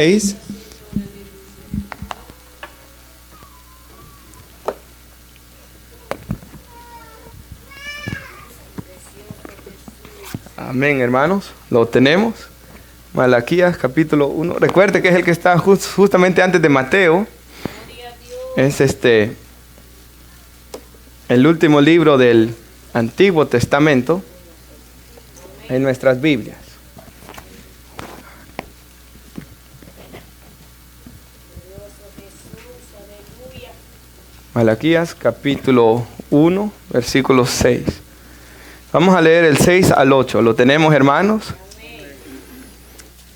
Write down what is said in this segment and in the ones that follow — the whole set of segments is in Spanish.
6. Amén, hermanos. Lo tenemos. Malaquías capítulo 1. Recuerde que es el que está justamente antes de Mateo. Es el último libro del Antiguo Testamento en nuestras Biblias. Malaquías capítulo 1, versículo 6. Vamos a leer el 6 al 8. ¿Lo tenemos, hermanos?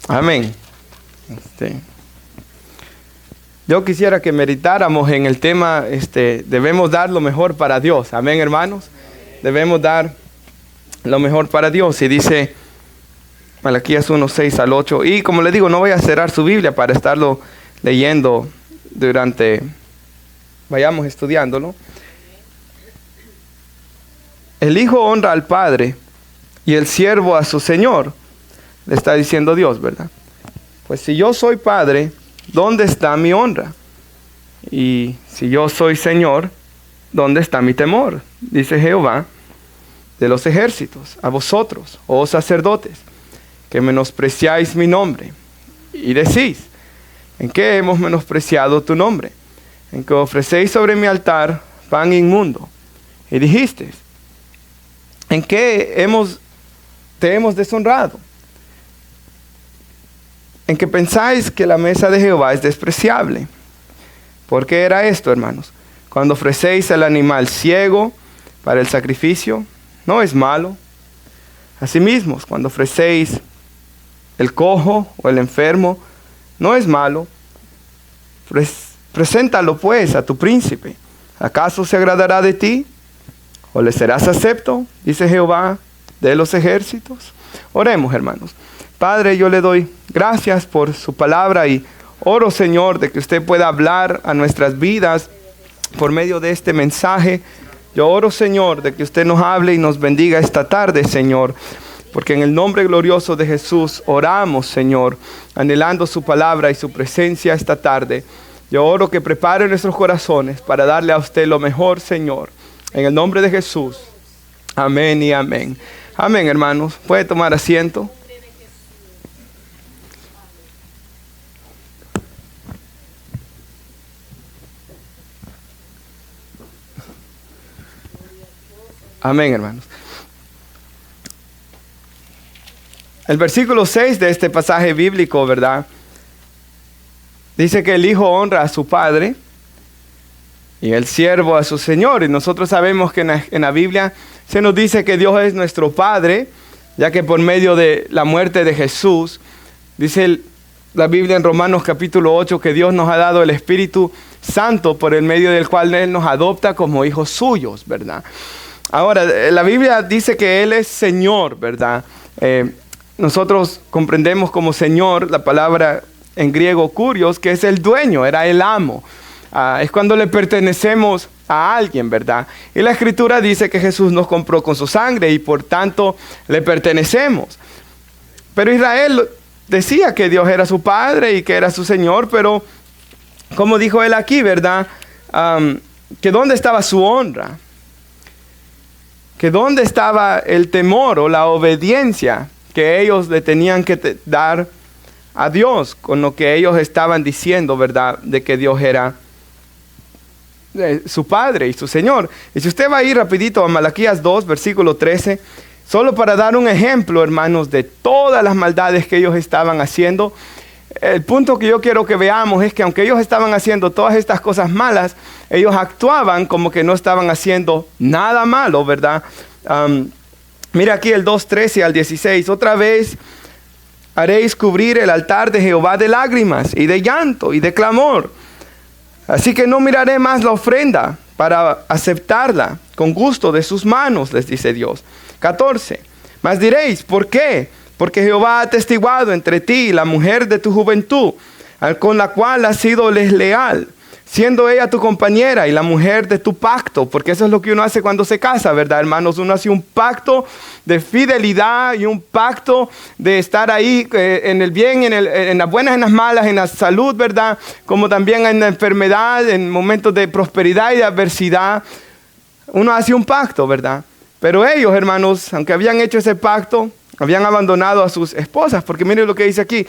Amén. Yo quisiera que meditáramos en el tema, debemos dar lo mejor para Dios. Amén, hermanos. Debemos dar lo mejor para Dios. Y dice Malaquías 1, 6 al 8. Y como le digo, no voy a cerrar su Biblia para estarlo leyendo durante... Vayamos estudiándolo. El hijo honra al padre y el siervo a su señor. Le está diciendo Dios, ¿verdad? Pues si yo soy padre, ¿dónde está mi honra? Y si yo soy señor, ¿dónde está mi temor? Dice Jehová de los ejércitos, a vosotros, oh sacerdotes, que menospreciáis mi nombre. Y decís, ¿en qué hemos menospreciado tu nombre? En que ofrecéis sobre mi altar pan inmundo. Y dijisteis, ¿en qué te hemos deshonrado? En que pensáis que la mesa de Jehová es despreciable. ¿Por qué era esto, hermanos? Cuando ofrecéis el animal ciego para el sacrificio, no es malo. Asimismo, cuando ofrecéis el cojo o el enfermo, no es malo. Preséntalo pues a tu príncipe. ¿Acaso se agradará de ti? ¿O le serás acepto? Dice Jehová de los ejércitos. Oremos, hermanos. Padre, yo le doy gracias por su palabra y oro, Señor, de que usted pueda hablar a nuestras vidas por medio de este mensaje. Yo oro, Señor, de que usted nos hable y nos bendiga esta tarde, Señor. Porque en el nombre glorioso de Jesús oramos, Señor, anhelando su palabra y su presencia esta tarde. Yo oro que prepare nuestros corazones para darle a usted lo mejor, Señor. En el nombre de Jesús. Amén y amén. Amén, hermanos. ¿Puede tomar asiento? Amén, hermanos. El versículo 6 de este pasaje bíblico, ¿verdad? Dice que el hijo honra a su padre y el siervo a su señor. Y nosotros sabemos que en la Biblia se nos dice que Dios es nuestro Padre, ya que por medio de la muerte de Jesús, dice la Biblia en Romanos capítulo 8, que Dios nos ha dado el Espíritu Santo por el medio del cual Él nos adopta como hijos suyos, ¿verdad? Ahora, la Biblia dice que Él es Señor, ¿verdad? Nosotros comprendemos como Señor la palabra en griego kurios, que es el dueño, era el amo. Es cuando le pertenecemos a alguien, ¿verdad? Y la Escritura dice que Jesús nos compró con su sangre y por tanto le pertenecemos. Pero Israel decía que Dios era su Padre y que era su Señor, pero como dijo él aquí, ¿verdad? Que dónde estaba su honra, que dónde estaba el temor o la obediencia que ellos le tenían que dar a Dios con lo que ellos estaban diciendo, ¿verdad? De que Dios era su Padre y su Señor. Y si usted va a ir rapidito a Malaquías 2, versículo 13, solo para dar un ejemplo, hermanos, de todas las maldades que ellos estaban haciendo. El punto que yo quiero que veamos es que aunque ellos estaban haciendo todas estas cosas malas, ellos actuaban como que no estaban haciendo nada malo, ¿verdad? Mira aquí el 2, 13 al 16, otra vez haréis cubrir el altar de Jehová de lágrimas y de llanto y de clamor. Así que no miraré más la ofrenda para aceptarla con gusto de sus manos, les dice Dios. 14. Mas diréis, ¿por qué? Porque Jehová ha atestiguado entre ti la mujer de tu juventud, con la cual has sido desleal. siendo ella tu compañera y la mujer de tu pacto, porque eso es lo que uno hace cuando se casa, ¿verdad, hermanos? Uno hace un pacto de fidelidad y un pacto de estar ahí en el bien, en las buenas, en las malas, en la salud, ¿verdad? Como también en la enfermedad, en momentos de prosperidad y de adversidad. Uno hace un pacto, ¿verdad? Pero ellos, hermanos, aunque habían hecho ese pacto, habían abandonado a sus esposas, porque miren lo que dice aquí.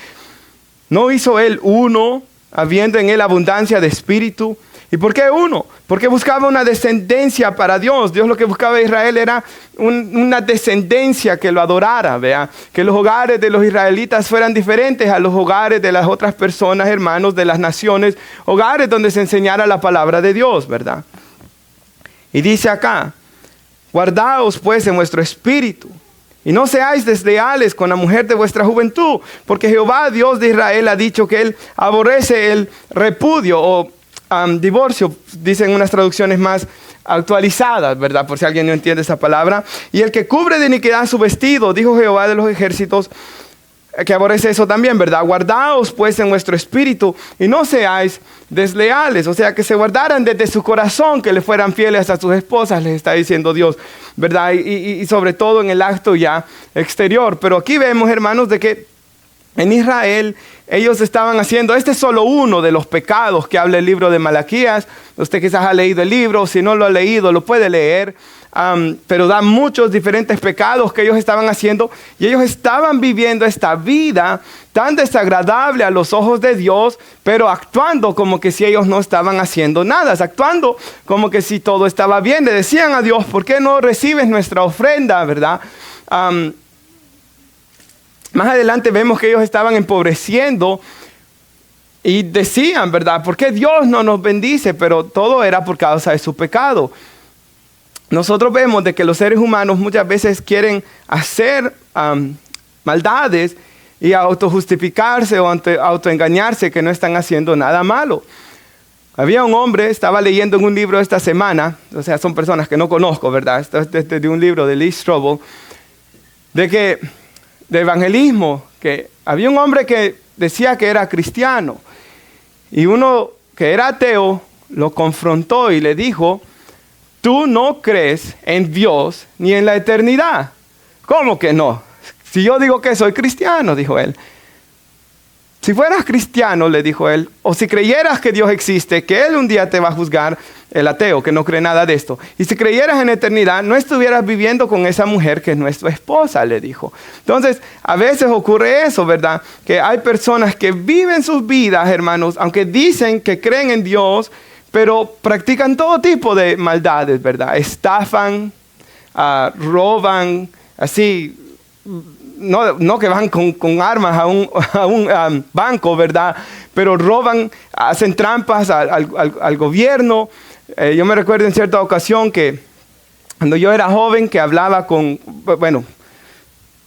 ¿No hizo él uno, habiendo en él abundancia de espíritu? ¿Y por qué uno? Porque buscaba una descendencia para Dios. Dios lo que buscaba de Israel era una descendencia que lo adorara, ¿vea? Que los hogares de los israelitas fueran diferentes a los hogares de las otras personas, hermanos, de las naciones. Hogares donde se enseñara la palabra de Dios, ¿verdad? Y dice acá, guardaos pues en vuestro espíritu, y no seáis desleales con la mujer de vuestra juventud, porque Jehová, Dios de Israel, ha dicho que él aborrece el repudio o divorcio, dicen unas traducciones más actualizadas, ¿verdad? Por si alguien no entiende esa palabra. Y el que cubre de iniquidad su vestido, dijo Jehová de los ejércitos, que aborrece eso también, ¿verdad? Guardaos pues en vuestro espíritu y no seáis desleales. O sea, que se guardaran desde su corazón, que le fueran fieles a sus esposas, les está diciendo Dios, ¿verdad? Y sobre todo en el acto ya exterior. Pero aquí vemos, hermanos, de que en Israel ellos estaban haciendo, este es solo uno de los pecados que habla el libro de Malaquías. Usted quizás ha leído el libro, si no lo ha leído, lo puede leer. Pero da muchos diferentes pecados que ellos estaban haciendo, y ellos estaban viviendo esta vida tan desagradable a los ojos de Dios, pero actuando como que si ellos no estaban haciendo nada, actuando como que si todo estaba bien. Le decían a Dios, ¿por qué no recibes nuestra ofrenda, verdad? Más adelante vemos que ellos estaban empobreciendo y decían, ¿verdad? ¿Por qué Dios no nos bendice? Pero todo era por causa de su pecado. Nosotros vemos de que los seres humanos muchas veces quieren hacer maldades y autojustificarse o autoengañarse que no están haciendo nada malo. Había un hombre, estaba leyendo en un libro esta semana, o sea, son personas que no conozco, ¿verdad? Esto es de un libro de Lee Strobel, de evangelismo, que había un hombre que decía que era cristiano y uno que era ateo lo confrontó y le dijo: tú no crees en Dios ni en la eternidad. ¿Cómo que no? Si yo digo que soy cristiano, dijo él. Si fueras cristiano, le dijo él, o si creyeras que Dios existe, que Él un día te va a juzgar, el ateo que no cree nada de esto, y si creyeras en eternidad, no estuvieras viviendo con esa mujer que es nuestra esposa, le dijo. Entonces, a veces ocurre eso, ¿verdad? Que hay personas que viven sus vidas, hermanos, aunque dicen que creen en Dios, pero practican todo tipo de maldades, ¿verdad? Estafan, roban, así, no que van con armas a un banco, ¿verdad? Pero roban, hacen trampas al gobierno. Yo me recuerdo en cierta ocasión que cuando yo era joven, que hablaba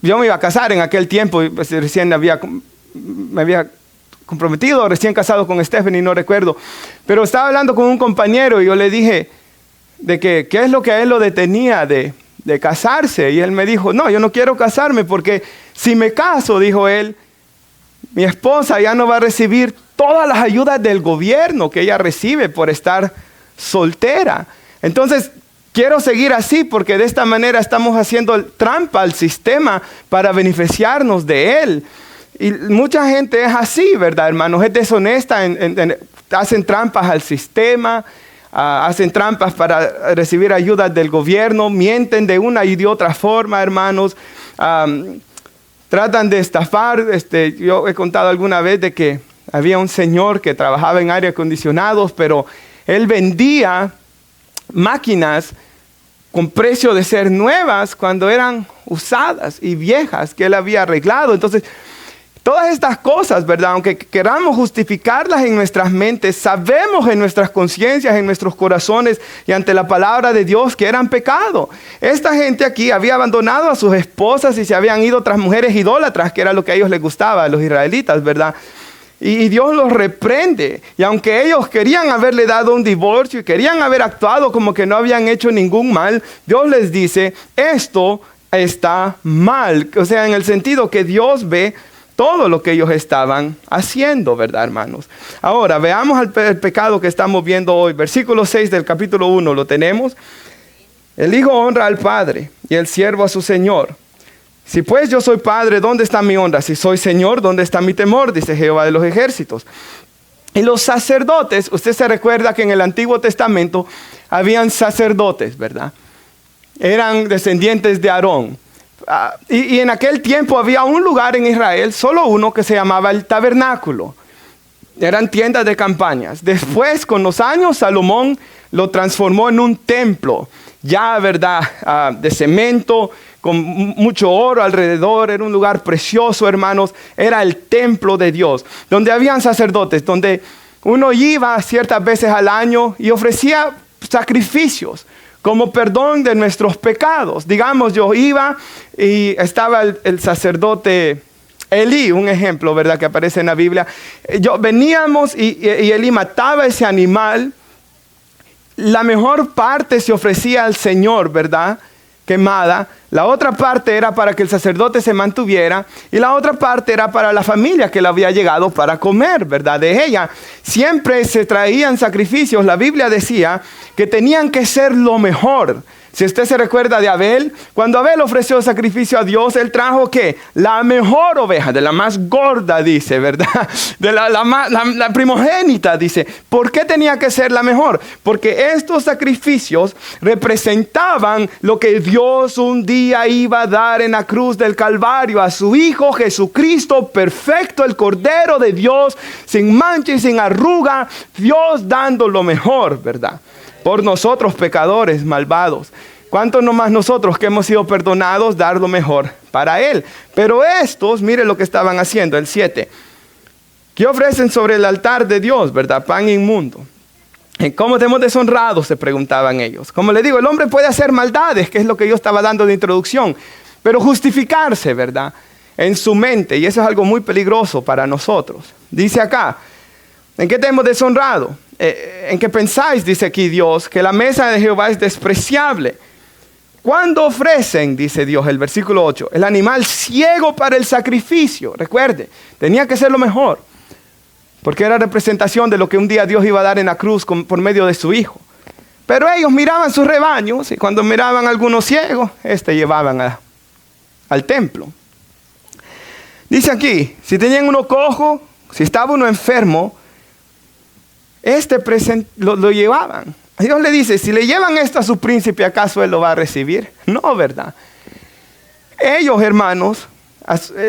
yo me iba a casar en aquel tiempo, pues, recién me había comprometido, recién casado con Stephanie, no recuerdo. Pero estaba hablando con un compañero y yo le dije de que qué es lo que a él lo detenía de casarse. Y él me dijo, no, yo no quiero casarme porque si me caso, dijo él, mi esposa ya no va a recibir todas las ayudas del gobierno que ella recibe por estar soltera. Entonces, quiero seguir así porque de esta manera estamos haciendo trampa al sistema para beneficiarnos de él. Y mucha gente es así, ¿verdad, hermanos? Es deshonesta, hacen trampas al sistema, hacen trampas para recibir ayudas del gobierno, mienten de una y de otra forma, hermanos. Tratan de estafar. Yo he contado alguna vez de que había un señor que trabajaba en aire acondicionados, pero él vendía máquinas con precio de ser nuevas cuando eran usadas y viejas que él había arreglado. Entonces, todas estas cosas, ¿verdad? Aunque queramos justificarlas en nuestras mentes, sabemos en nuestras conciencias, en nuestros corazones y ante la palabra de Dios que eran pecado. Esta gente aquí había abandonado a sus esposas y se habían ido tras mujeres idólatras, que era lo que a ellos les gustaba, a los israelitas, ¿verdad? Y Dios los reprende. Y aunque ellos querían haberle dado un divorcio y querían haber actuado como que no habían hecho ningún mal, Dios les dice, esto está mal. O sea, en el sentido que Dios ve todo lo que ellos estaban haciendo, ¿verdad, hermanos? Ahora, veamos el pecado que estamos viendo hoy. Versículo 6 del capítulo 1, ¿lo tenemos? El hijo honra al padre y el siervo a su señor. Si pues yo soy padre, ¿dónde está mi honra? Si soy señor, ¿dónde está mi temor? Dice Jehová de los ejércitos. Y los sacerdotes, usted se recuerda que en el Antiguo Testamento habían sacerdotes, ¿verdad? Eran descendientes de Aarón. Y en aquel tiempo había un lugar en Israel, solo uno, que se llamaba el tabernáculo. Eran tiendas de campañas. Después, con los años, Salomón lo transformó en un templo, ya, ¿verdad? De cemento, con mucho oro alrededor. Era un lugar precioso, hermanos. Era el templo de Dios, donde habían sacerdotes, donde uno iba ciertas veces al año y ofrecía sacrificios como perdón de nuestros pecados. Digamos, yo iba y estaba el sacerdote Elí, un ejemplo, ¿verdad?, que aparece en la Biblia. Veníamos y Elí mataba ese animal. La mejor parte se ofrecía al Señor, ¿verdad?, quemada. La otra parte era para que el sacerdote se mantuviera, y la otra parte era para la familia que le había llegado para comer, ¿verdad? De ella siempre se traían sacrificios. La Biblia decía que tenían que ser lo mejor. Si usted se recuerda de Abel, cuando Abel ofreció sacrificio a Dios, él trajo ¿qué? La mejor oveja, de la más gorda, dice, ¿verdad? De la primogénita, dice. ¿Por qué tenía que ser la mejor? Porque estos sacrificios representaban lo que Dios un día iba a dar en la cruz del Calvario a su Hijo Jesucristo, perfecto, el Cordero de Dios, sin mancha y sin arruga, Dios dando lo mejor, ¿verdad?, por nosotros pecadores malvados. ¿Cuánto nomás nosotros que hemos sido perdonados dar lo mejor para Él? Pero estos, mire lo que estaban haciendo, el 7. ¿Qué ofrecen sobre el altar de Dios, verdad? Pan inmundo. ¿Cómo tenemos deshonrados?, se preguntaban ellos. Como le digo, el hombre puede hacer maldades, que es lo que yo estaba dando de introducción, pero justificarse, ¿verdad?, en su mente, y eso es algo muy peligroso para nosotros. Dice acá, ¿en qué te hemos deshonrado? ¿En qué pensáis, dice aquí Dios, que la mesa de Jehová es despreciable? Cuando ofrecen, dice Dios, el versículo 8, el animal ciego para el sacrificio. Recuerde, tenía que ser lo mejor, porque era representación de lo que un día Dios iba a dar en la cruz por medio de su Hijo. Pero ellos miraban sus rebaños, y cuando miraban a algunos ciegos, llevaban al templo. Dice aquí, si tenían uno cojo, si estaba uno enfermo, lo llevaban. Dios le dice, si le llevan esto a su príncipe, ¿acaso él lo va a recibir? No, ¿verdad? Ellos, hermanos,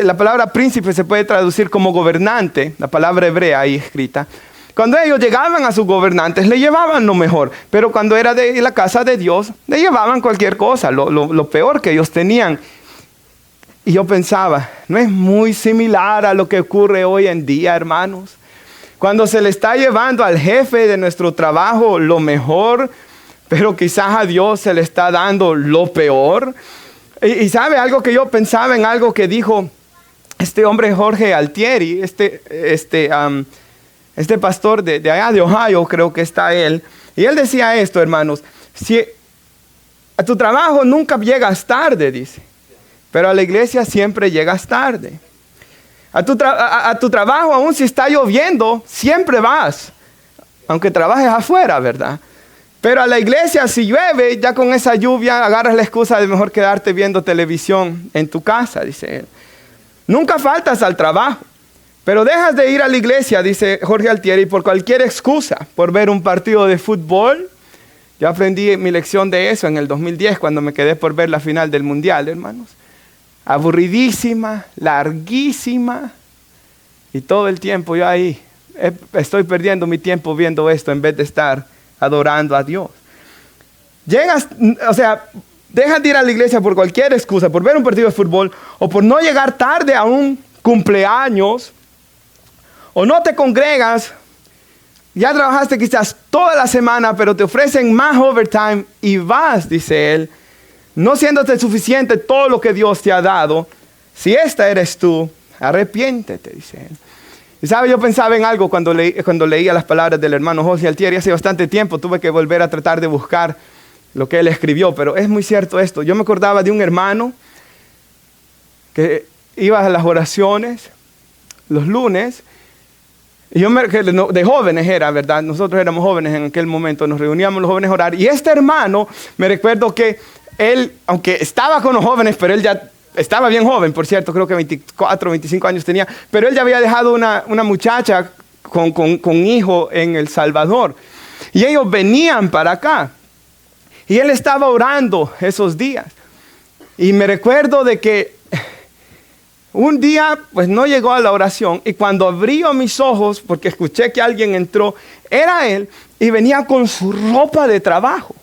la palabra príncipe se puede traducir como gobernante, la palabra hebrea ahí escrita. Cuando ellos llegaban a sus gobernantes, le llevaban lo mejor. Pero cuando era de la casa de Dios, le llevaban cualquier cosa, lo peor que ellos tenían. Y yo pensaba, ¿no es muy similar a lo que ocurre hoy en día, hermanos? Cuando se le está llevando al jefe de nuestro trabajo lo mejor, pero quizás a Dios se le está dando lo peor. Y sabe algo que yo pensaba en algo que dijo este hombre Jorge Altieri, este pastor de allá de Ohio, creo que está él. Y él decía esto, hermanos, si a tu trabajo nunca llegas tarde, dice, pero a la iglesia siempre llegas tarde. A tu trabajo, aun si está lloviendo, siempre vas, aunque trabajes afuera, ¿verdad? Pero a la iglesia, si llueve, ya con esa lluvia agarras la excusa de mejor quedarte viendo televisión en tu casa, dice él. Nunca faltas al trabajo, pero dejas de ir a la iglesia, dice Jorge Altieri, por cualquier excusa, por ver un partido de fútbol. Yo aprendí mi lección de eso en el 2010, cuando me quedé por ver la final del Mundial, hermanos. Aburridísima, larguísima, y todo el tiempo yo ahí estoy perdiendo mi tiempo viendo esto en vez de estar adorando a Dios. Dejas de ir a la iglesia por cualquier excusa, por ver un partido de fútbol, o por no llegar tarde a un cumpleaños, o no te congregas. Ya trabajaste quizás toda la semana, pero te ofrecen más overtime y vas, dice él, no siéndote suficiente todo lo que Dios te ha dado. Si esta eres tú, arrepiéntete, dice él. Y sabe, yo pensaba en algo cuando leía las palabras del hermano Jorge Altieri. Hace bastante tiempo tuve que volver a tratar de buscar lo que él escribió, pero es muy cierto esto. Yo me acordaba de un hermano que iba a las oraciones los lunes. Y de jóvenes era, ¿verdad? Nosotros éramos jóvenes en aquel momento, nos reuníamos los jóvenes a orar. Y este hermano, me recuerdo que él, aunque estaba con los jóvenes, pero él ya estaba bien joven, por cierto, creo que 24, 25 años tenía, pero él ya había dejado una muchacha con hijo en El Salvador. Y ellos venían para acá. Y él estaba orando esos días. Y me recuerdo de que un día pues no llegó a la oración, y cuando abrí mis ojos, porque escuché que alguien entró, era él, y venía con su ropa de trabajo.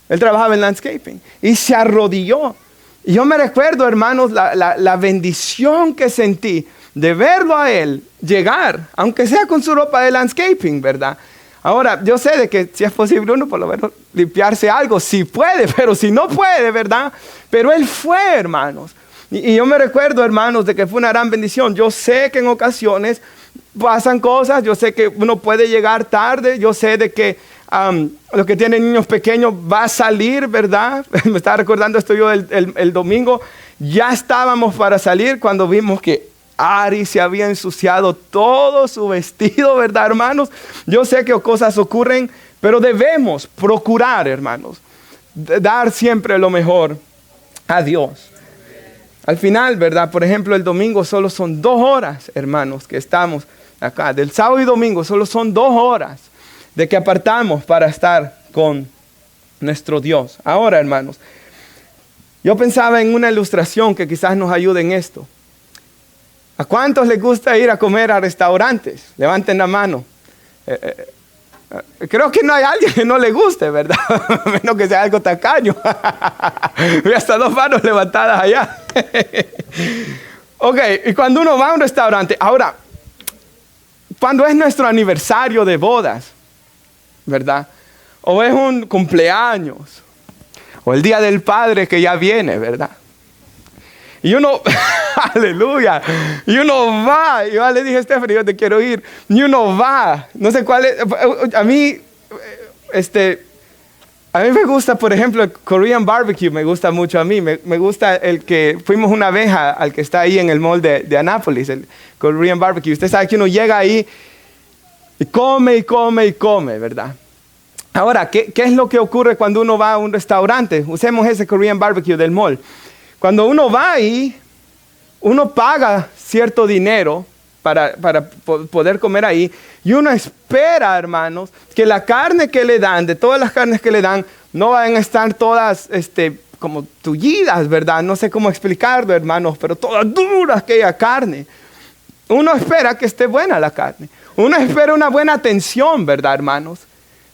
Él trabajaba en landscaping y se arrodilló. Y yo me recuerdo, hermanos, la bendición que sentí de verlo a él llegar, aunque sea con su ropa de landscaping, ¿verdad? Ahora, yo sé de que si es posible uno por lo menos limpiarse algo, si puede, pero si no puede, ¿verdad? Pero él fue, hermanos. Y yo me recuerdo, hermanos, de que fue una gran bendición. Yo sé que en ocasiones pasan cosas, yo sé que uno puede llegar tarde, yo sé de que los que tienen niños pequeños va a salir, ¿verdad? Me estaba recordando esto yo el domingo. Ya estábamos para salir cuando vimos que Ari se había ensuciado todo su vestido, ¿verdad, hermanos? Yo sé que cosas ocurren, pero debemos procurar, hermanos, dar siempre lo mejor a Dios. Al final, ¿verdad? Por ejemplo, el domingo solo son 2 horas, hermanos, que estamos acá. Del sábado y domingo solo son 2 horas de que apartamos para estar con nuestro Dios. Ahora, hermanos, yo pensaba en una ilustración que quizás nos ayude en esto. ¿A cuántos les gusta ir a comer a restaurantes? Levanten la mano. Creo que no hay alguien que no le guste, ¿verdad? A menos que sea algo tacaño. Ve hasta 2 manos levantadas allá. Ok, y cuando uno va a un restaurante, ahora, cuando es nuestro aniversario de bodas, ¿verdad? O es un cumpleaños, o el día del padre que ya viene, ¿verdad? Y uno, aleluya, y uno va, y yo le dije a Stephanie, yo te quiero ir, y uno va, no sé cuál es, a mí me gusta, por ejemplo, el Korean barbecue, me gusta mucho a mí, me gusta el que, fuimos una vez al que está ahí en el mall de Anápolis, el Korean barbecue. Usted sabe que uno llega ahí y come, y come, y come, ¿verdad? Ahora, ¿qué es lo que ocurre cuando uno va a un restaurante? Usemos ese Korean barbecue del mall. Cuando uno va ahí, uno paga cierto dinero para poder comer ahí, y uno espera, hermanos, que la carne que le dan, de todas las carnes que le dan, no van a estar todas como tullidas, ¿verdad? No sé cómo explicarlo, hermanos, pero todas duras aquella carne. Uno espera que esté buena la carne. Uno espera una buena atención, ¿verdad, hermanos?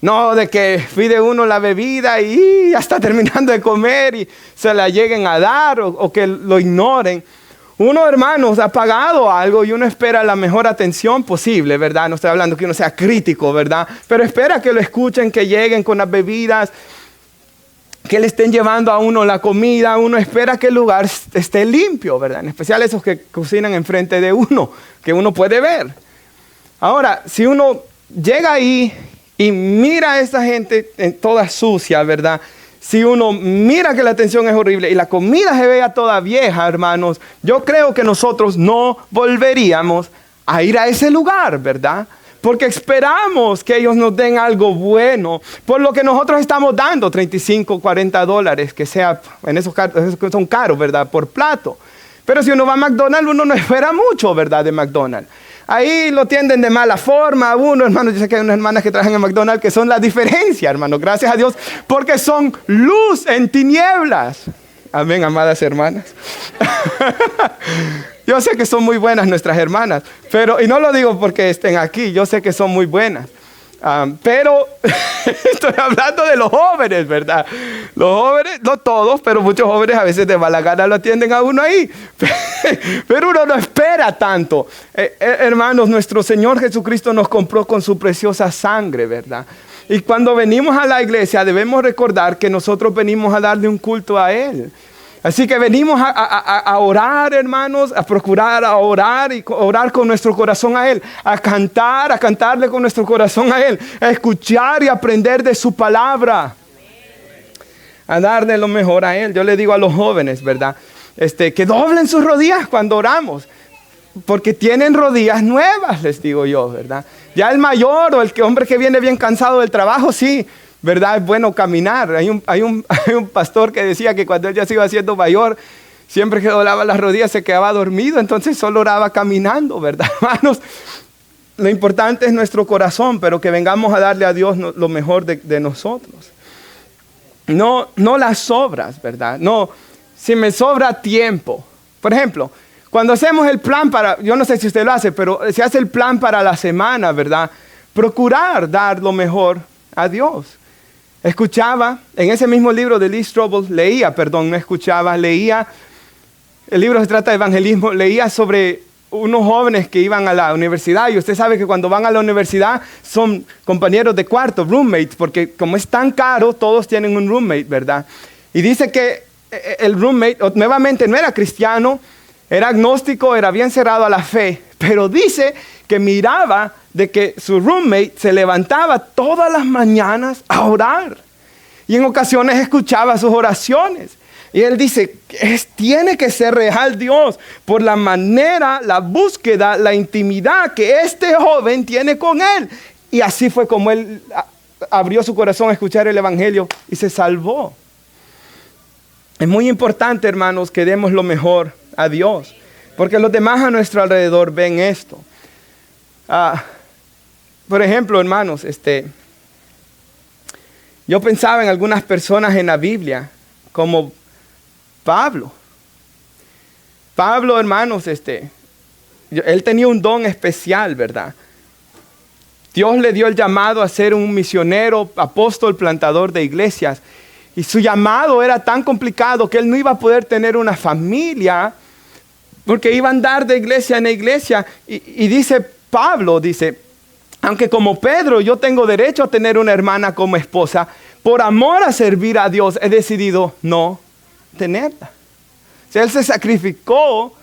No de que pide uno la bebida y ya está terminando de comer y se la lleguen a dar o que lo ignoren. Uno, hermanos, ha pagado algo y uno espera la mejor atención posible, ¿verdad? No estoy hablando que uno sea crítico, ¿verdad? Pero espera que lo escuchen, que lleguen con las bebidas, que le estén llevando a uno la comida. Uno espera que el lugar esté limpio, ¿verdad? En especial esos que cocinan enfrente de uno, que uno puede ver. Ahora, si uno llega ahí y mira a esa gente toda sucia, ¿verdad? Si uno mira que la atención es horrible y la comida se vea toda vieja, hermanos, yo creo que nosotros no volveríamos a ir a ese lugar, ¿verdad? Porque esperamos que ellos nos den algo bueno, por lo que nosotros estamos dando $35, $40, que sea, en esos son caros, ¿verdad? Por plato. Pero si uno va a McDonald's, uno no espera mucho, ¿verdad? De McDonald's. Ahí lo tienden de mala forma a uno, hermano. Yo sé que hay unas hermanas que trabajan en McDonald's que son la diferencia, hermano. Gracias a Dios, porque son luz en tinieblas. Amén, amadas hermanas. Yo sé que son muy buenas nuestras hermanas, pero, y no lo digo porque estén aquí, yo sé que son muy buenas. Pero estoy hablando de los jóvenes, ¿verdad? Los jóvenes, no todos, pero muchos jóvenes a veces de mala gana lo atienden a uno ahí. Pero uno no espera tanto. Hermanos, nuestro Señor Jesucristo nos compró con su preciosa sangre, ¿verdad? Y cuando venimos a la iglesia debemos recordar que nosotros venimos a darle un culto a Él. Así que venimos a orar, hermanos, a procurar a orar y orar con nuestro corazón a Él, a cantarle con nuestro corazón a Él, a escuchar y aprender de su palabra, a darle lo mejor a Él. Yo le digo a los jóvenes, ¿verdad? Que doblen sus rodillas cuando oramos. porque tienen rodillas nuevas, les digo yo, ¿verdad? Ya el mayor o hombre que viene bien cansado del trabajo, sí, ¿verdad? Es bueno caminar. Hay un pastor que decía que cuando él ya se iba haciendo mayor, siempre que doblaba las rodillas se quedaba dormido, entonces solo oraba caminando, ¿verdad, hermanos? Lo importante es nuestro corazón, pero que vengamos a darle a Dios lo mejor de nosotros. No las obras, ¿verdad? No, si me sobra tiempo. Por ejemplo, cuando hacemos el plan yo no sé si usted lo hace, pero se hace el plan para la semana, ¿verdad? Procurar dar lo mejor a Dios. Escuchaba, en ese mismo libro de Lee Strobel, leía, el libro se trata de evangelismo, leía sobre unos jóvenes que iban a la universidad, y usted sabe que cuando van a la universidad son compañeros de cuarto, roommates, porque como es tan caro, todos tienen un roommate, ¿verdad? Y dice que el roommate, nuevamente, no era cristiano, era agnóstico, era bien cerrado a la fe, pero dice que miraba de que su roommate se levantaba todas las mañanas a orar, y en ocasiones escuchaba sus oraciones. Y él dice, tiene que ser real Dios por la manera, la búsqueda, la intimidad que este joven tiene con él. Y así fue como él abrió su corazón a escuchar el evangelio y se salvó. Es muy importante, hermanos, que demos lo mejor a Dios, porque los demás a nuestro alrededor ven esto. Por ejemplo, hermanos, yo pensaba en algunas personas en la Biblia, como Pablo, hermanos, él tenía un don especial, ¿verdad? Dios le dio el llamado a ser un misionero, apóstol, plantador de iglesias. Y su llamado era tan complicado que él no iba a poder tener una familia, porque iba a andar de iglesia en iglesia. Y dice Pablo, aunque como Pedro yo tengo derecho a tener una hermana como esposa, por amor a servir a Dios he decidido no tenerla. O sea, él se sacrificó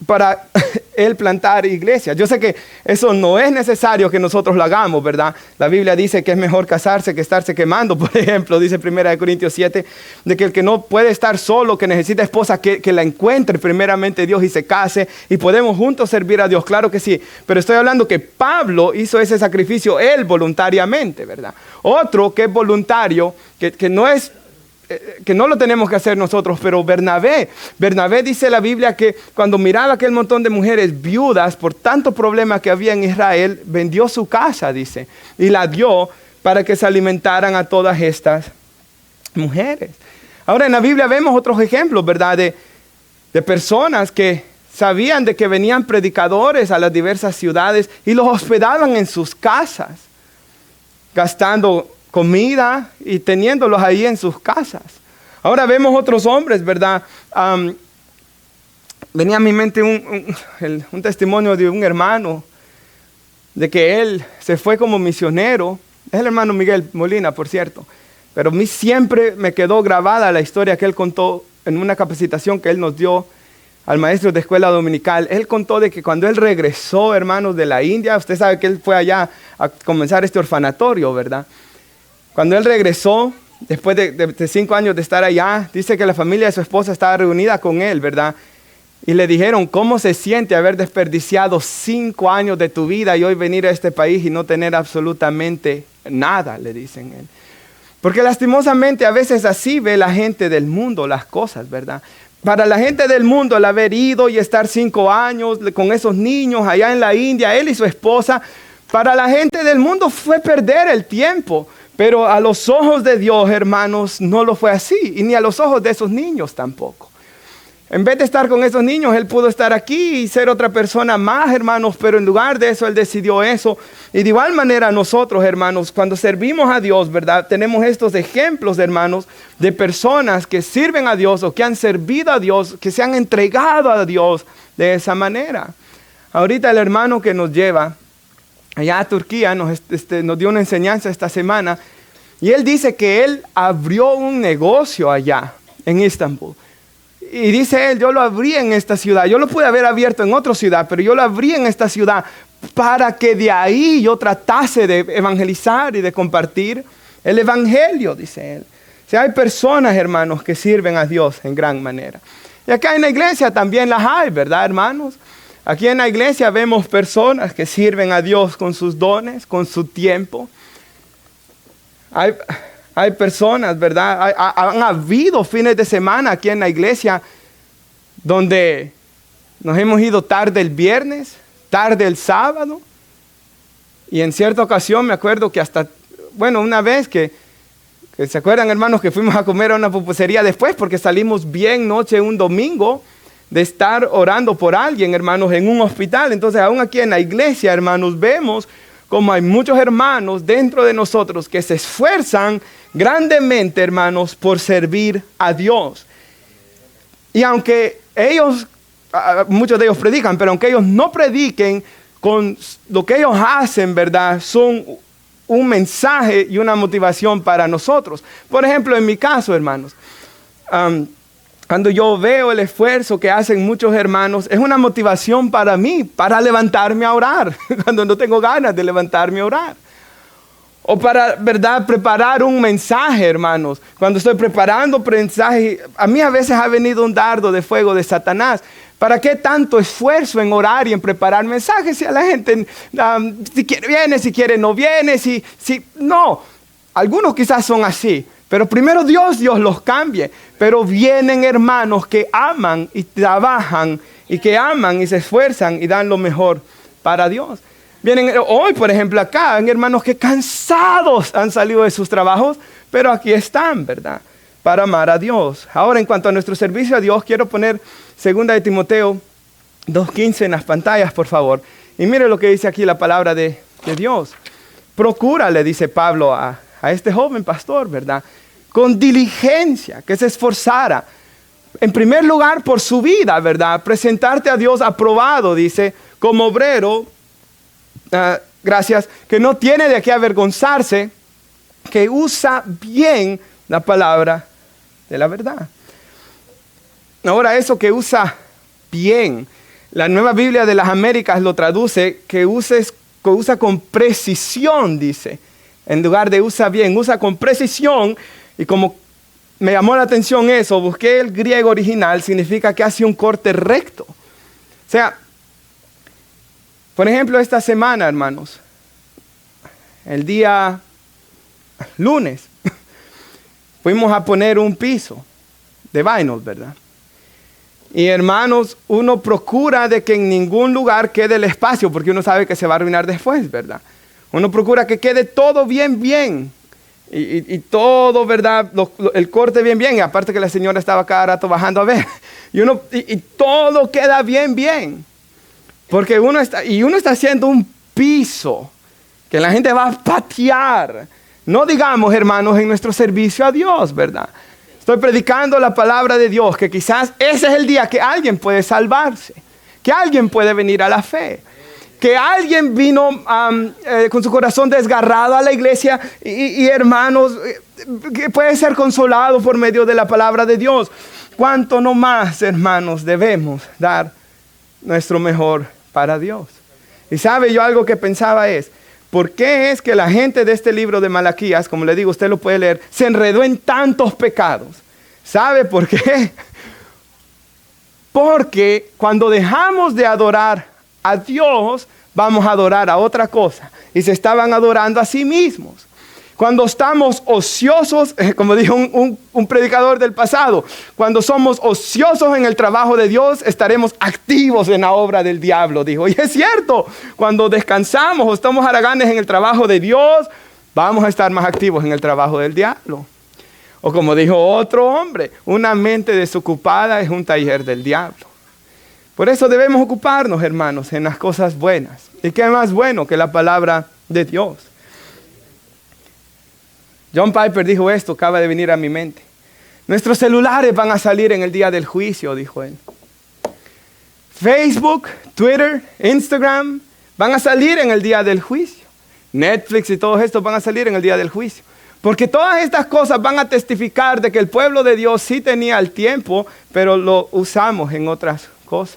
para él plantar iglesia. Yo sé que eso no es necesario que nosotros lo hagamos, ¿verdad? La Biblia dice que es mejor casarse que estarse quemando, por ejemplo, dice 1 Corintios 7, de que el que no puede estar solo, que necesita esposa, que la encuentre primeramente Dios y se case, y podemos juntos servir a Dios, claro que sí. Pero estoy hablando que Pablo hizo ese sacrificio él voluntariamente, ¿verdad? Otro que es voluntario, que no lo tenemos que hacer nosotros, pero Bernabé dice la Biblia que cuando miraba aquel montón de mujeres viudas por tanto problema que había en Israel, vendió su casa, dice, y la dio para que se alimentaran a todas estas mujeres. Ahora en la Biblia vemos otros ejemplos, ¿verdad? De personas que sabían de que venían predicadores a las diversas ciudades y los hospedaban en sus casas, gastando comida y teniéndolos ahí en sus casas. Ahora vemos otros hombres, ¿verdad? Venía a mi mente un testimonio de un hermano, de que él se fue como misionero. Es el hermano Miguel Molina, por cierto. Pero a mí siempre me quedó grabada la historia que él contó en una capacitación que él nos dio al maestro de escuela dominical. Él contó de que cuando él regresó, hermanos, de la India, usted sabe que él fue allá a comenzar este orfanatorio, ¿verdad? Cuando él regresó, después de 5 años de estar allá, dice que la familia de su esposa estaba reunida con él, ¿verdad? Y le dijeron, ¿cómo se siente haber desperdiciado 5 años de tu vida y hoy venir a este país y no tener absolutamente nada? Le dicen él. Porque lastimosamente a veces así ve la gente del mundo las cosas, ¿verdad? Para la gente del mundo, el haber ido y estar 5 años con esos niños allá en la India, él y su esposa, para la gente del mundo fue perder el tiempo. Pero a los ojos de Dios, hermanos, no lo fue así. Y ni a los ojos de esos niños tampoco. En vez de estar con esos niños, él pudo estar aquí y ser otra persona más, hermanos. Pero en lugar de eso, él decidió eso. Y de igual manera nosotros, hermanos, cuando servimos a Dios, ¿verdad? Tenemos estos ejemplos, hermanos, de personas que sirven a Dios o que han servido a Dios, que se han entregado a Dios de esa manera. Ahorita el hermano que nos lleva allá a Turquía nos dio una enseñanza esta semana y él dice que él abrió un negocio allá en Estambul. Y dice él, yo lo abrí en esta ciudad, yo lo pude haber abierto en otra ciudad, pero yo lo abrí en esta ciudad para que de ahí yo tratase de evangelizar y de compartir el evangelio, dice él. O sea, hay personas, hermanos, que sirven a Dios en gran manera. Y acá en la iglesia también las hay, ¿verdad, hermanos? Aquí en la iglesia vemos personas que sirven a Dios con sus dones, con su tiempo. Hay personas, ¿verdad? Han habido fines de semana aquí en la iglesia donde nos hemos ido tarde el viernes, tarde el sábado. Y en cierta ocasión me acuerdo que hasta, bueno, una vez que ¿se acuerdan, hermanos, que fuimos a comer a una pupusería después? Porque salimos bien noche un domingo de estar orando por alguien, hermanos, en un hospital. Entonces, aún aquí en la iglesia, hermanos, vemos como hay muchos hermanos dentro de nosotros que se esfuerzan grandemente, hermanos, por servir a Dios. Y aunque ellos, muchos de ellos predican, pero aunque ellos no prediquen, con lo que ellos hacen, ¿verdad?, son un mensaje y una motivación para nosotros. Por ejemplo, en mi caso, hermanos, cuando yo veo el esfuerzo que hacen muchos hermanos, es una motivación para mí, para levantarme a orar, cuando no tengo ganas de levantarme a orar. O para, ¿verdad?, preparar un mensaje, hermanos. Cuando estoy preparando mensaje, a mí a veces ha venido un dardo de fuego de Satanás. ¿Para qué tanto esfuerzo en orar y en preparar mensajes? Si a la gente, si quiere viene, si quiere no viene, no. Algunos quizás son así, pero primero Dios los cambie. Pero vienen hermanos que aman y trabajan y que aman y se esfuerzan y dan lo mejor para Dios. Vienen hoy, por ejemplo, acá, hay hermanos que cansados han salido de sus trabajos, pero aquí están, ¿verdad?, para amar a Dios. Ahora, en cuanto a nuestro servicio a Dios, quiero poner 2 de Timoteo 2:15 en las pantallas, por favor. Y mire lo que dice aquí la palabra de Dios. Procura, le dice Pablo a este joven pastor, ¿verdad?, con diligencia, que se esforzara. En primer lugar, por su vida, ¿verdad?, presentarte a Dios aprobado, dice, como obrero, que no tiene de qué avergonzarse, que usa bien la palabra de la verdad. Ahora, eso que usa bien, la Nueva Biblia de las Américas lo traduce que usa con precisión, dice. En lugar de usa bien, usa con precisión. Y como me llamó la atención eso, busqué el griego original, significa que hace un corte recto. O sea, por ejemplo, esta semana, hermanos, el día lunes, fuimos a poner un piso de vinyl, ¿verdad? Y hermanos, uno procura de que en ningún lugar quede el espacio, porque uno sabe que se va a arruinar después, ¿verdad? Uno procura que quede todo bien. Y todo, ¿verdad? El corte bien. Y aparte que la señora estaba cada rato bajando a ver. Y todo queda bien. Porque uno está haciendo un piso que la gente va a patear. No digamos, hermanos, en nuestro servicio a Dios, ¿verdad? Estoy predicando la palabra de Dios, que quizás ese es el día que alguien puede salvarse, que alguien puede venir a la fe, que alguien vino con su corazón desgarrado a la iglesia y hermanos, que puede ser consolado por medio de la palabra de Dios. ¿Cuánto no más, hermanos, debemos dar nuestro mejor para Dios? Y sabe, yo algo que pensaba es, ¿por qué es que la gente de este libro de Malaquías, como le digo, usted lo puede leer, se enredó en tantos pecados? ¿Sabe por qué? Porque cuando dejamos de adorar a Dios, vamos a adorar a otra cosa. Y se estaban adorando a sí mismos. Cuando estamos ociosos, como dijo un predicador del pasado, cuando somos ociosos en el trabajo de Dios, estaremos activos en la obra del diablo, dijo. Y es cierto, cuando descansamos o estamos haraganes en el trabajo de Dios, vamos a estar más activos en el trabajo del diablo. O como dijo otro hombre, una mente desocupada es un taller del diablo. Por eso debemos ocuparnos, hermanos, en las cosas buenas. ¿Y qué más bueno que la palabra de Dios? John Piper dijo esto, acaba de venir a mi mente. Nuestros celulares van a salir en el día del juicio, dijo él. Facebook, Twitter, Instagram van a salir en el día del juicio. Netflix y todos estos van a salir en el día del juicio. Porque todas estas cosas van a testificar de que el pueblo de Dios sí tenía el tiempo, pero lo usamos en otras cosas.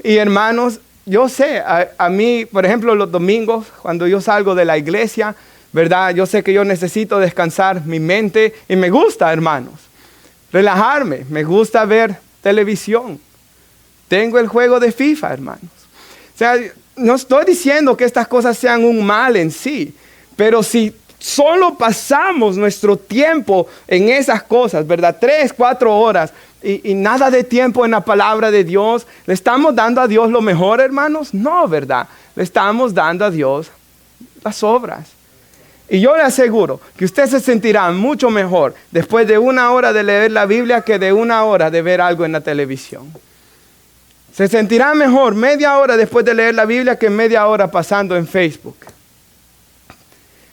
Y hermanos, yo sé, a mí, por ejemplo, los domingos, cuando yo salgo de la iglesia, ¿verdad? Yo sé que yo necesito descansar mi mente y me gusta, hermanos, relajarme, me gusta ver televisión. Tengo el juego de FIFA, hermanos. O sea, no estoy diciendo que estas cosas sean un mal en sí, pero si solo pasamos nuestro tiempo en esas cosas, ¿verdad? 3, 4 horas y nada de tiempo en la palabra de Dios, ¿le estamos dando a Dios lo mejor, hermanos? No, ¿verdad? Le estamos dando a Dios las obras. Y yo le aseguro que usted se sentirá mucho mejor después de 1 hora de leer la Biblia que de 1 hora de ver algo en la televisión. Se sentirá mejor media hora después de leer la Biblia que media hora pasando en Facebook.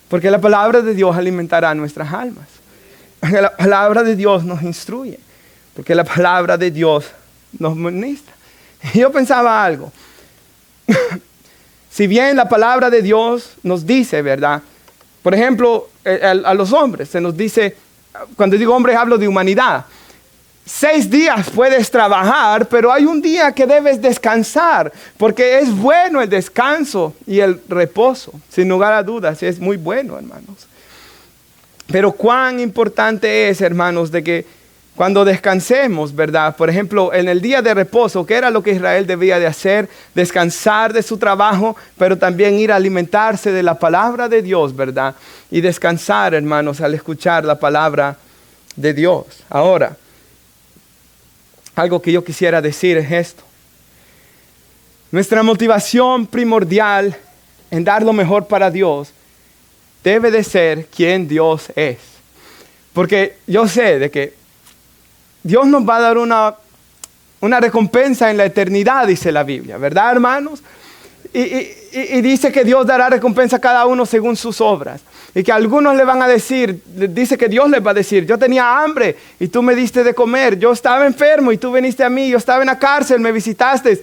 Porque la palabra de Dios alimentará nuestras almas. Porque la palabra de Dios nos instruye. Porque la palabra de Dios nos ministra. Y yo pensaba algo. Si bien la palabra de Dios nos dice, ¿verdad? Por ejemplo, a los hombres se nos dice, cuando digo hombres hablo de humanidad. 6 días puedes trabajar, pero hay un día que debes descansar, porque es bueno el descanso y el reposo. Sin lugar a dudas, es muy bueno, hermanos. Pero cuán importante es, hermanos, de que cuando descansemos, ¿verdad? Por ejemplo, en el día de reposo, ¿qué era lo que Israel debía de hacer? Descansar de su trabajo, pero también ir a alimentarse de la palabra de Dios, ¿verdad? Y descansar, hermanos, al escuchar la palabra de Dios. Ahora, algo que yo quisiera decir es esto. Nuestra motivación primordial en dar lo mejor para Dios debe de ser quien Dios es. Porque yo sé de que Dios nos va a dar una recompensa en la eternidad, dice la Biblia, ¿verdad, hermanos? Y dice que Dios dará recompensa a cada uno según sus obras. Y que algunos le van a decir, dice que Dios les va a decir, yo tenía hambre y tú me diste de comer. Yo estaba enfermo y tú viniste a mí. Yo estaba en la cárcel, me visitaste.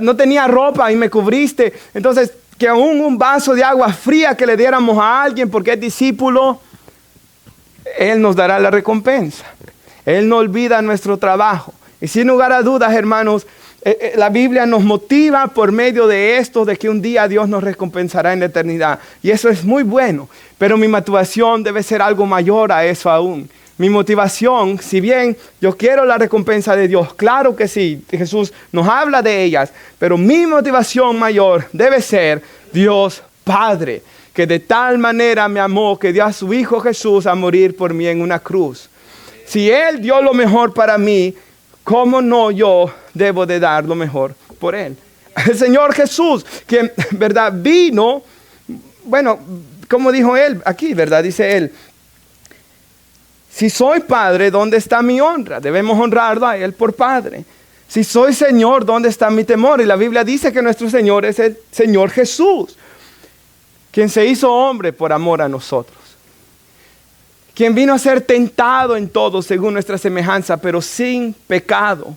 No tenía ropa y me cubriste. Entonces, que aún un vaso de agua fría que le diéramos a alguien porque es discípulo, Él nos dará la recompensa. Él no olvida nuestro trabajo. Y sin lugar a dudas, hermanos, la Biblia nos motiva por medio de esto, de que un día Dios nos recompensará en la eternidad. Y eso es muy bueno. Pero mi motivación debe ser algo mayor a eso aún. Mi motivación, si bien yo quiero la recompensa de Dios, claro que sí, Jesús nos habla de ellas. Pero mi motivación mayor debe ser Dios Padre, que de tal manera me amó que dio a su Hijo Jesús a morir por mí en una cruz. Si Él dio lo mejor para mí, ¿cómo no yo debo de dar lo mejor por Él? El Señor Jesús, que verdad vino, bueno, como dijo Él aquí, verdad, dice Él, si soy Padre, ¿dónde está mi honra? Debemos honrarlo a Él por Padre. Si soy Señor, ¿dónde está mi temor? Y la Biblia dice que nuestro Señor es el Señor Jesús, quien se hizo hombre por amor a nosotros. Quien vino a ser tentado en todo según nuestra semejanza, pero sin pecado.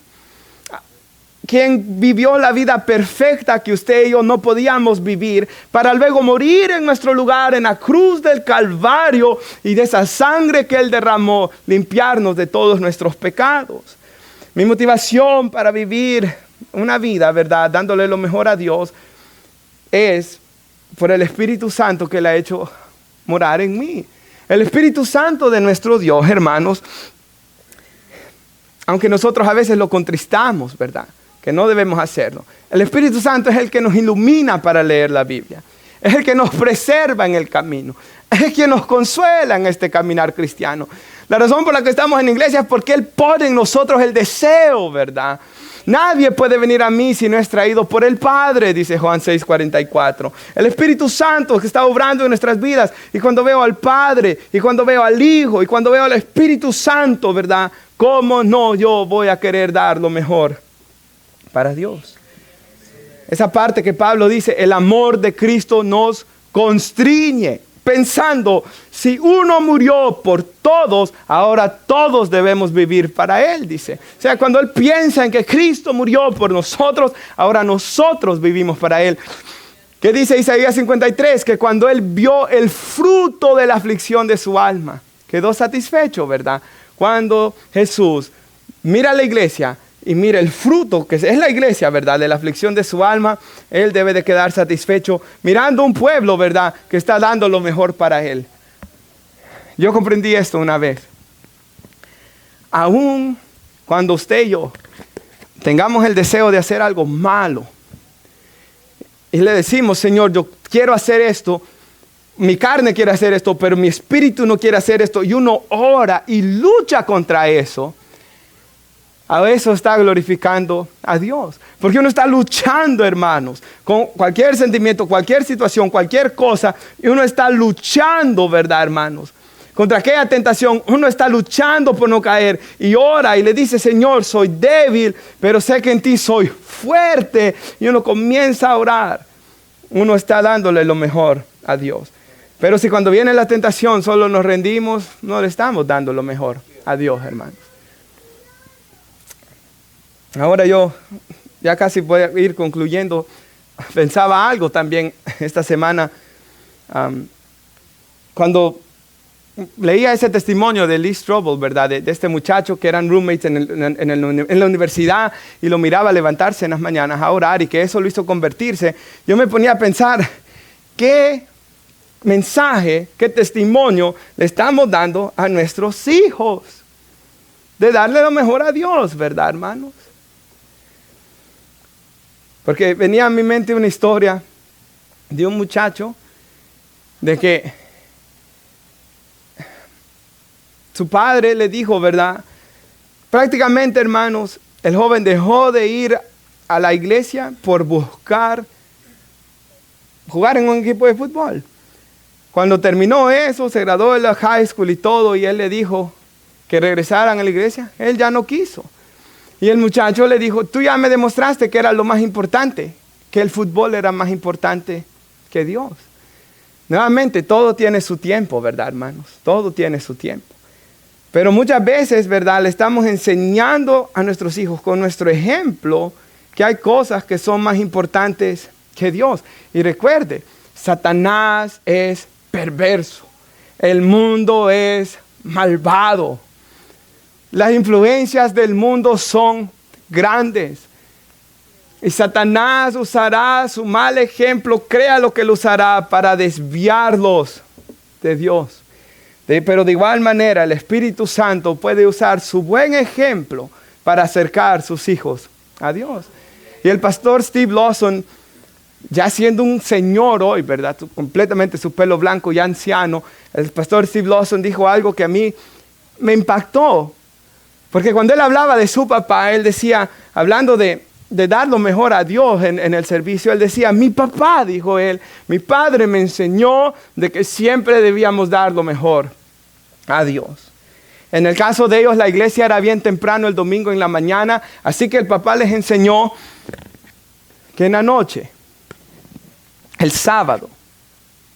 Quien vivió la vida perfecta que usted y yo no podíamos vivir, para luego morir en nuestro lugar en la cruz del Calvario, y de esa sangre que Él derramó, limpiarnos de todos nuestros pecados. Mi motivación para vivir una vida, ¿verdad?, dándole lo mejor a Dios, es por el Espíritu Santo que Él ha hecho morar en mí. El Espíritu Santo de nuestro Dios, hermanos, aunque nosotros a veces lo contristamos, ¿verdad?, que no debemos hacerlo. El Espíritu Santo es el que nos ilumina para leer la Biblia. Es el que nos preserva en el camino. Es el que nos consuela en este caminar cristiano. La razón por la que estamos en la iglesia es porque Él pone en nosotros el deseo, ¿verdad? Nadie puede venir a mí si no es traído por el Padre, dice Juan 6:44. El Espíritu Santo que está obrando en nuestras vidas. Y cuando veo al Padre, y cuando veo al Hijo, y cuando veo al Espíritu Santo, ¿verdad?, ¿cómo no yo voy a querer dar lo mejor para Dios? Esa parte que Pablo dice, el amor de Cristo nos constriñe. Pensando, si uno murió por todos, ahora todos debemos vivir para Él, dice. O sea, cuando Él piensa en que Cristo murió por nosotros, ahora nosotros vivimos para Él. ¿Qué dice Isaías 53? Que cuando Él vio el fruto de la aflicción de su alma, quedó satisfecho, ¿verdad? Cuando Jesús mira a la iglesia y mira el fruto, que es la iglesia, ¿verdad?, de la aflicción de su alma, Él debe de quedar satisfecho mirando un pueblo, ¿verdad?, que está dando lo mejor para Él. Yo comprendí esto una vez. Aún cuando usted y yo tengamos el deseo de hacer algo malo. Y le decimos, Señor, yo quiero hacer esto, mi carne quiere hacer esto, pero mi espíritu no quiere hacer esto. Y uno ora y lucha contra eso. A eso está glorificando a Dios. Porque uno está luchando, hermanos, con cualquier sentimiento, cualquier situación, cualquier cosa. Y uno está luchando, ¿verdad, hermanos? Contra aquella tentación, uno está luchando por no caer. Y ora y le dice, Señor, soy débil, pero sé que en ti soy fuerte. Y uno comienza a orar. Uno está dándole lo mejor a Dios. Pero si cuando viene la tentación solo nos rendimos, no le estamos dando lo mejor a Dios, hermanos. Ahora yo ya casi voy a ir concluyendo. Pensaba algo también esta semana. Cuando leía ese testimonio de Lee Strobel, ¿verdad? De este muchacho que eran roommates en la universidad y lo miraba levantarse en las mañanas a orar y que eso lo hizo convertirse. Yo me ponía a pensar, ¿qué mensaje, qué testimonio le estamos dando a nuestros hijos? De darle lo mejor a Dios, ¿verdad, hermanos? Porque venía a mi mente una historia de un muchacho de que su padre le dijo, ¿verdad? Prácticamente, hermanos, el joven dejó de ir a la iglesia por buscar jugar en un equipo de fútbol. Cuando terminó eso, se graduó de la high school y todo, y él le dijo que regresaran a la iglesia. Él ya no quiso. Y el muchacho le dijo, tú ya me demostraste que era lo más importante, que el fútbol era más importante que Dios. Nuevamente, todo tiene su tiempo, ¿verdad, hermanos? Todo tiene su tiempo. Pero muchas veces, ¿verdad? Le estamos enseñando a nuestros hijos con nuestro ejemplo que hay cosas que son más importantes que Dios. Y recuerde, Satanás es perverso. El mundo es malvado. Las influencias del mundo son grandes. Y Satanás usará su mal ejemplo, créalo que lo usará para desviarlos de Dios. Pero de igual manera el Espíritu Santo puede usar su buen ejemplo para acercar sus hijos a Dios. Y el pastor Steve Lawson, ya siendo un señor hoy, ¿verdad? Completamente su pelo blanco y anciano, el pastor Steve Lawson dijo algo que a mí me impactó. Porque cuando él hablaba de su papá, él decía, hablando de dar lo mejor a Dios en el servicio, él decía, mi papá, dijo él, mi padre me enseñó de que siempre debíamos dar lo mejor a Dios. En el caso de ellos, la iglesia era bien temprano el domingo en la mañana, así que el papá les enseñó que en la noche, el sábado,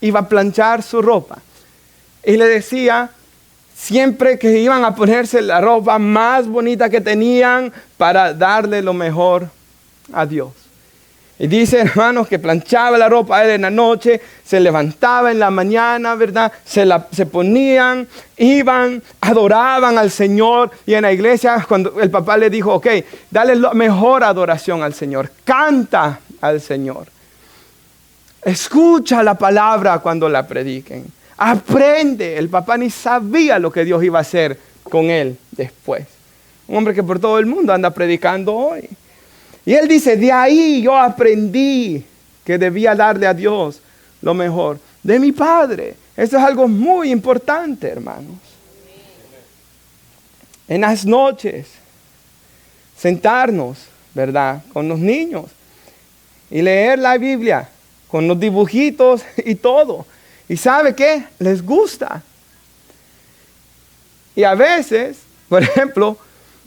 iba a planchar su ropa. Y le decía, siempre que iban a ponerse la ropa más bonita que tenían para darle lo mejor a Dios. Y dice, hermanos, que planchaba la ropa él en la noche, se levantaba en la mañana, ¿verdad? Se ponían, iban, adoraban al Señor. Y en la iglesia, cuando el papá le dijo, ok, dale la mejor adoración al Señor, canta al Señor. Escucha la palabra cuando la prediquen. Aprende. El papá ni sabía lo que Dios iba a hacer con él después. Un hombre que por todo el mundo anda predicando hoy. Y él dice, de ahí yo aprendí que debía darle a Dios lo mejor de mi padre. Eso es algo muy importante, hermanos. En las noches, sentarnos, ¿verdad? Con los niños y leer la Biblia con los dibujitos y todo. ¿Y sabe qué? Les gusta. Y a veces, por ejemplo,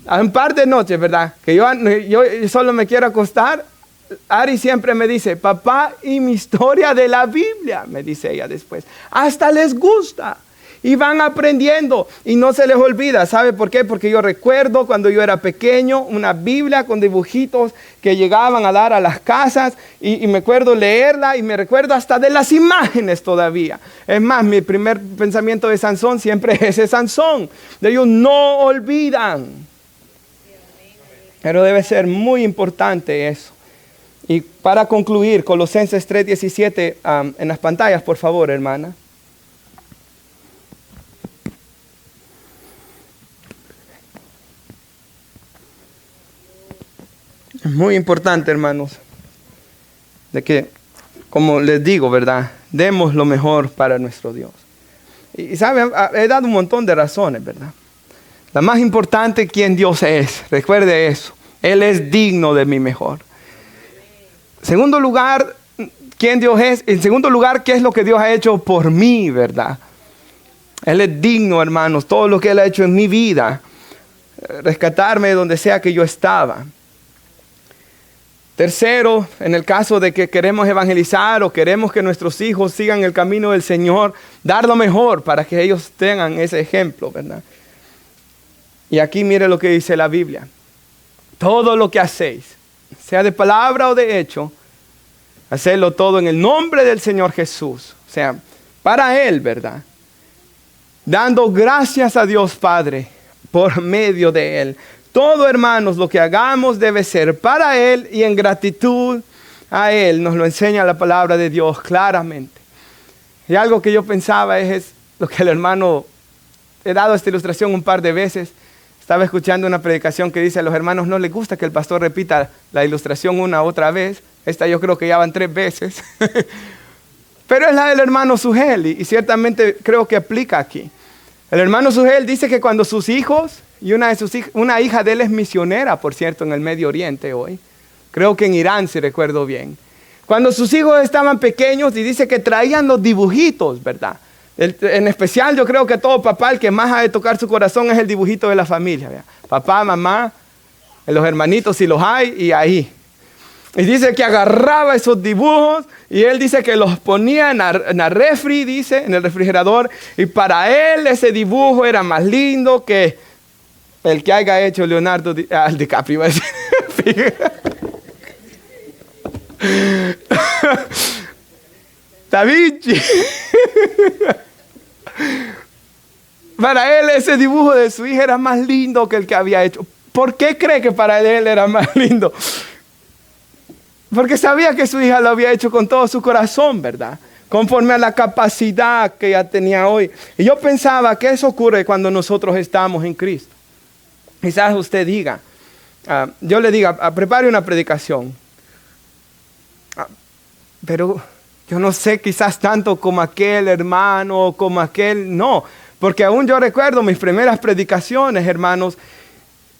a un par de noches, ¿verdad? Que yo solo me quiero acostar. Ari siempre me dice, papá, y mi historia de la Biblia, me dice ella después. Hasta les gusta. Y van aprendiendo y no se les olvida. ¿Sabe por qué? Porque yo recuerdo cuando yo era pequeño una Biblia con dibujitos que llegaban a dar a las casas y me acuerdo leerla y me recuerdo hasta de las imágenes todavía. Es más, mi primer pensamiento de Sansón siempre es ese Sansón. De ellos no olvidan. Pero debe ser muy importante eso. Y para concluir, Colosenses 3:17 en las pantallas, por favor, hermana. muy importante, hermanos, de que, como les digo, ¿verdad? Demos lo mejor para nuestro Dios. Y saben, he dado un montón de razones, ¿verdad? La más importante, quién Dios es. Recuerde eso. Él es digno de mi mejor. Segundo lugar, quién Dios es. En segundo lugar, qué es lo que Dios ha hecho por mí, ¿verdad? Él es digno, hermanos, todo lo que Él ha hecho en mi vida. Rescatarme de donde sea que yo estaba. Tercero, en el caso de que queremos evangelizar o queremos que nuestros hijos sigan el camino del Señor, dar lo mejor para que ellos tengan ese ejemplo, ¿verdad? Y aquí mire lo que dice la Biblia. Todo lo que hacéis, sea de palabra o de hecho, hacedlo todo en el nombre del Señor Jesús. O sea, para Él, ¿verdad? Dando gracias a Dios Padre por medio de Él. Todo, hermanos, lo que hagamos debe ser para Él y en gratitud a Él. Nos lo enseña la palabra de Dios claramente. Y algo que yo pensaba es lo que el hermano, he dado esta ilustración un par de veces. Estaba escuchando una predicación que dice a los hermanos no les gusta que el pastor repita la ilustración una otra vez. Esta yo creo que ya van 3 veces. Pero es la del hermano Sugel y ciertamente creo que aplica aquí. El hermano Sugel dice que cuando sus hijos, y una hija de él es misionera, por cierto, en el Medio Oriente hoy. Creo que en Irán, si recuerdo bien. Cuando sus hijos estaban pequeños, y dice que traían los dibujitos, ¿verdad? En especial yo creo que todo papá, el que más ha de tocar su corazón es el dibujito de la familia, ¿verdad? Papá, mamá, los hermanitos si los hay, y ahí. Y dice que agarraba esos dibujos y él dice que los ponía en la refri, dice, en el refrigerador. Y para él ese dibujo era más lindo que el que haya hecho Leonardo DiCaprio. Da Vinci. Para él ese dibujo de su hija era más lindo que el que había hecho. ¿Por qué cree que para él era más lindo? Porque sabía que su hija lo había hecho con todo su corazón, ¿verdad? Conforme a la capacidad que ella tenía hoy. Y yo pensaba que eso ocurre cuando nosotros estamos en Cristo. Quizás usted diga, yo le diga, prepare una predicación. Pero yo no sé quizás tanto como aquel hermano o como aquel, no. Porque aún yo recuerdo mis primeras predicaciones, hermanos.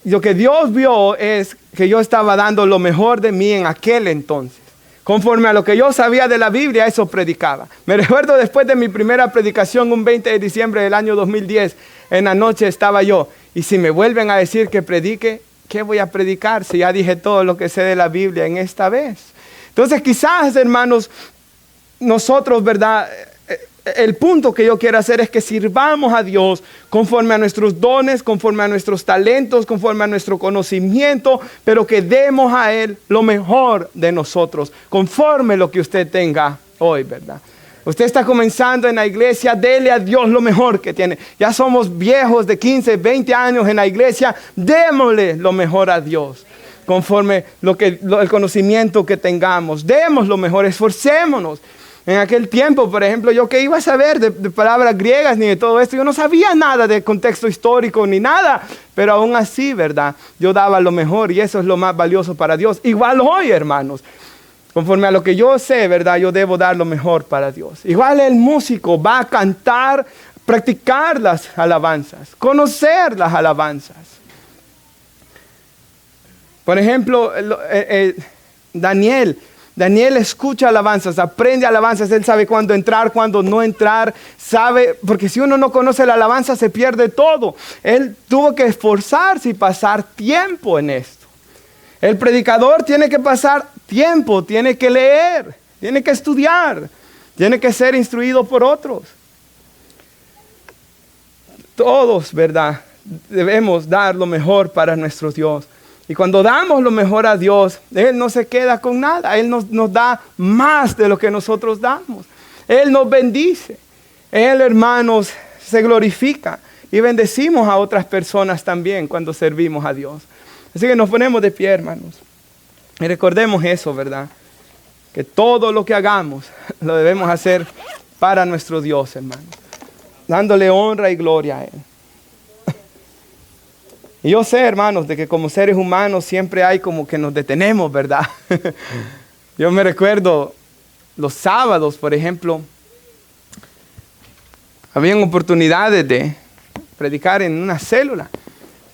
Lo que Dios vio es que yo estaba dando lo mejor de mí en aquel entonces. Conforme a lo que yo sabía de la Biblia, eso predicaba. Me recuerdo después de mi primera predicación, un 20 de diciembre del año 2010, en la noche estaba yo. Y si me vuelven a decir que predique, ¿qué voy a predicar si ya dije todo lo que sé de la Biblia en esta vez? Entonces quizás, hermanos, nosotros, ¿verdad? El punto que yo quiero hacer es que sirvamos a Dios conforme a nuestros dones, conforme a nuestros talentos, conforme a nuestro conocimiento, pero que demos a Él lo mejor de nosotros, conforme lo que usted tenga hoy, ¿verdad? Usted está comenzando en la iglesia, dele a Dios lo mejor que tiene. Ya somos viejos de 15, 20 años en la iglesia, démosle lo mejor a Dios. Conforme el conocimiento que tengamos, demos lo mejor, esforcémonos. En aquel tiempo, por ejemplo, yo que iba a saber de palabras griegas ni de todo esto, yo no sabía nada de contexto histórico ni nada, pero aún así, ¿verdad? Yo daba lo mejor y eso es lo más valioso para Dios. Igual hoy, hermanos, conforme a lo que yo sé, ¿verdad? Yo debo dar lo mejor para Dios. Igual el músico va a cantar, practicar las alabanzas, conocer las alabanzas. Por ejemplo, Daniel escucha alabanzas, aprende alabanzas, él sabe cuándo entrar, cuándo no entrar, sabe, porque si uno no conoce la alabanza se pierde todo. Él tuvo que esforzarse y pasar tiempo en esto. El predicador tiene que pasar tiempo, tiene que leer, tiene que estudiar, tiene que ser instruido por otros. Todos, ¿verdad? Debemos dar lo mejor para nuestro Dios. Y cuando damos lo mejor a Dios, Él no se queda con nada. Él nos da más de lo que nosotros damos. Él nos bendice. Él, hermanos, se glorifica. Y bendecimos a otras personas también cuando servimos a Dios. Así que nos ponemos de pie, hermanos. Y recordemos eso, ¿verdad? Que todo lo que hagamos lo debemos hacer para nuestro Dios, hermanos. Dándole honra y gloria a Él. Y yo sé, hermanos, de que como seres humanos siempre hay como que nos detenemos, ¿verdad? Yo me recuerdo los sábados, por ejemplo, habían oportunidades de predicar en una célula.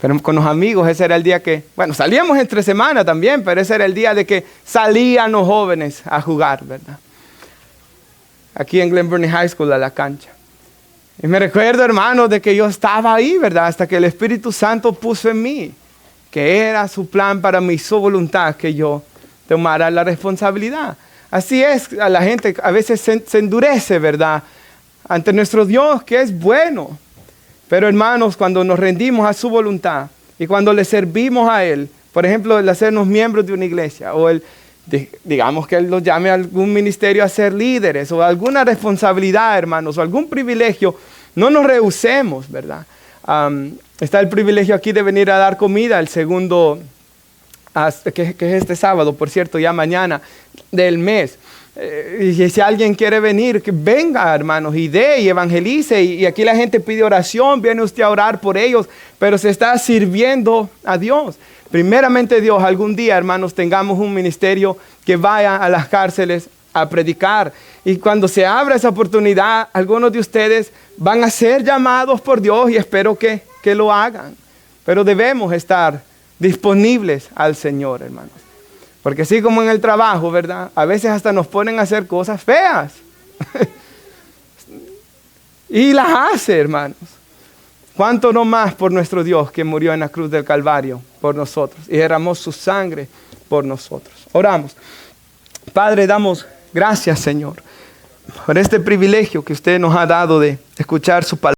Pero con los amigos ese era el día que, bueno, salíamos entre semana también, pero ese era el día de que salían los jóvenes a jugar, ¿verdad? Aquí en Glen Burnie High School, a la cancha. Y me recuerdo, hermanos, de que yo estaba ahí, ¿verdad? Hasta que el Espíritu Santo puso en mí que era su plan para mí, su voluntad, que yo tomara la responsabilidad. Así es, a la gente a veces se endurece, ¿verdad? Ante nuestro Dios, que es bueno. Pero hermanos, cuando nos rendimos a su voluntad y cuando le servimos a Él, por ejemplo, el hacernos miembros de una iglesia o digamos que Él nos llame a algún ministerio a ser líderes o alguna responsabilidad, hermanos, o algún privilegio, no nos rehusemos, ¿verdad? Está el privilegio aquí de venir a dar comida el segundo, que es este sábado, por cierto, ya mañana del mes. Y si alguien quiere venir, que venga, hermanos, y dé y evangelice. Y aquí la gente pide oración, viene usted a orar por ellos, pero se está sirviendo a Dios. Primeramente Dios, algún día, hermanos, tengamos un ministerio que vaya a las cárceles a predicar. Y cuando se abra esa oportunidad, algunos de ustedes van a ser llamados por Dios y espero que lo hagan. Pero debemos estar disponibles al Señor, hermanos. Porque así como en el trabajo, ¿verdad? A veces hasta nos ponen a hacer cosas feas. Y las hace, hermanos. ¿Cuánto no más por nuestro Dios que murió en la cruz del Calvario por nosotros y derramó su sangre por nosotros? Oramos. Padre, damos gracias, Señor, por este privilegio que usted nos ha dado de escuchar su palabra.